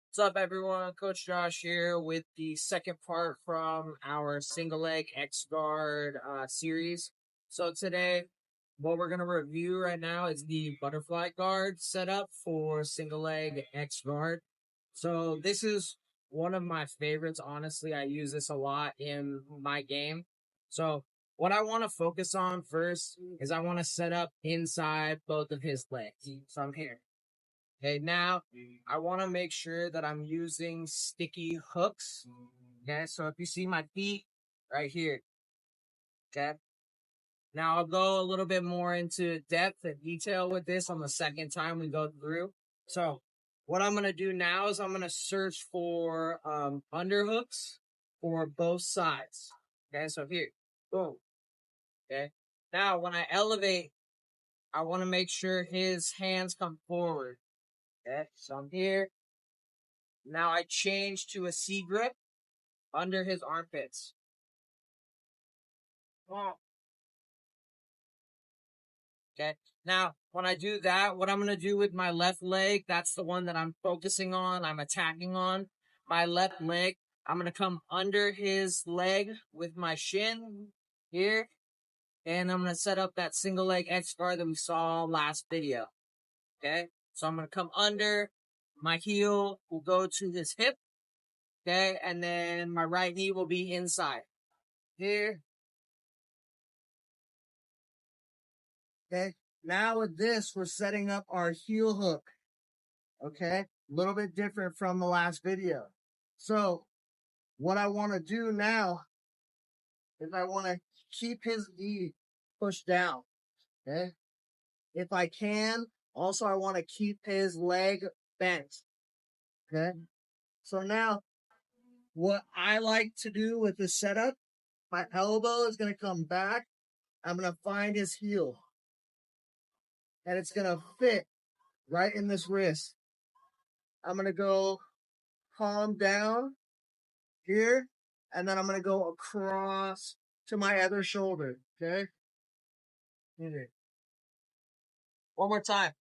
What's up, everyone? Coach Josh here with the second part from our single leg X guard series. So today, what we're gonna review right now is the butterfly guard setup for single leg X guard. So this is one of my favorites. Honestly, I use this a lot in my game. So what I want to focus on first is I want to set up inside both of his legs. So I'm here. Okay, now I want to make sure that I'm using sticky hooks. Okay, so if you see my feet right here, okay, now I'll go a little bit more into depth and detail with this on the second time we go through. So what I'm going to do now is I'm going to search for underhooks for both sides. Okay, so here, boom. Okay, now when I elevate, I want to make sure his hands come forward. Okay, so I'm here. Now I change to a C grip under his armpits. Okay. Now, when I do that, what I'm going to do with my left leg, that's the one that I'm focusing on, I'm attacking on. My left leg, I'm going to come under his leg with my shin here. And I'm going to set up that single leg X guard that we saw last video. Okay. So I'm going to come under. My heel will go to his hip. Okay. And then my right knee will be inside. Here. Okay. Now with this, we're setting up our heel hook. Okay. A little bit different from the last video. So what I want to do now is I want to keep his knee pushed down. Okay. If I can, also I want to keep his leg bent. Okay. So now what I like to do with this setup, my elbow is going to come back. I'm going to find his heel. And it's going to fit right in this wrist. I'm going to go palm down here, and then I'm going to go across to my other shoulder, okay? One more time.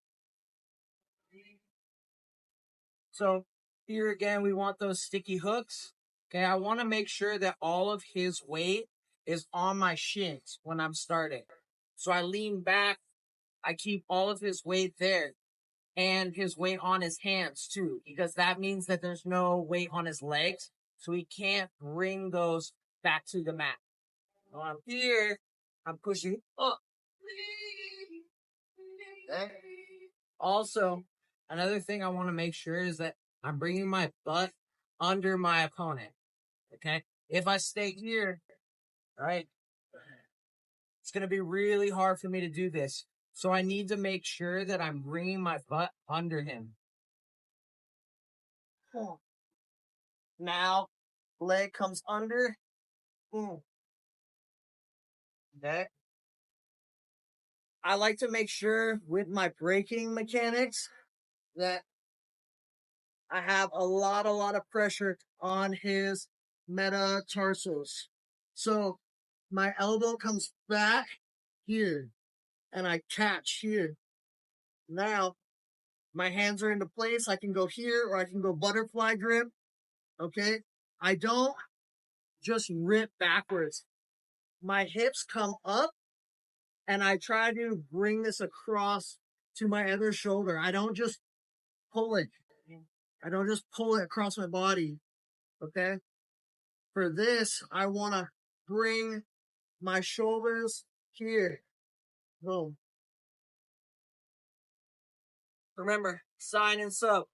So here again, we want those sticky hooks. Okay, I want to make sure that all of his weight is on my shins when I'm starting. So I lean back, I keep all of his weight there and his weight on his hands too, because that means that there's no weight on his legs. So he can't bring those back to the mat. So I'm here, I'm pushing up. Okay. Also, another thing I want to make sure is that I'm bringing my butt under my opponent. Okay. If I stay here, right, it's going to be really hard for me to do this. So I need to make sure that I'm bringing my butt under him. Now, leg comes under. Okay. I like to make sure with my braking mechanics that I have a lot of pressure on his metatarsus. So my elbow comes back here and I catch here. Now my hands are into place. I can go here or I can go butterfly grip. Okay. I don't just rip backwards. My hips come up and I try to bring this across to my other shoulder. I don't just pull it. I don't just pull it across my body. Okay. For this, I want to bring my shoulders here. Boom. Remember, sign and sub.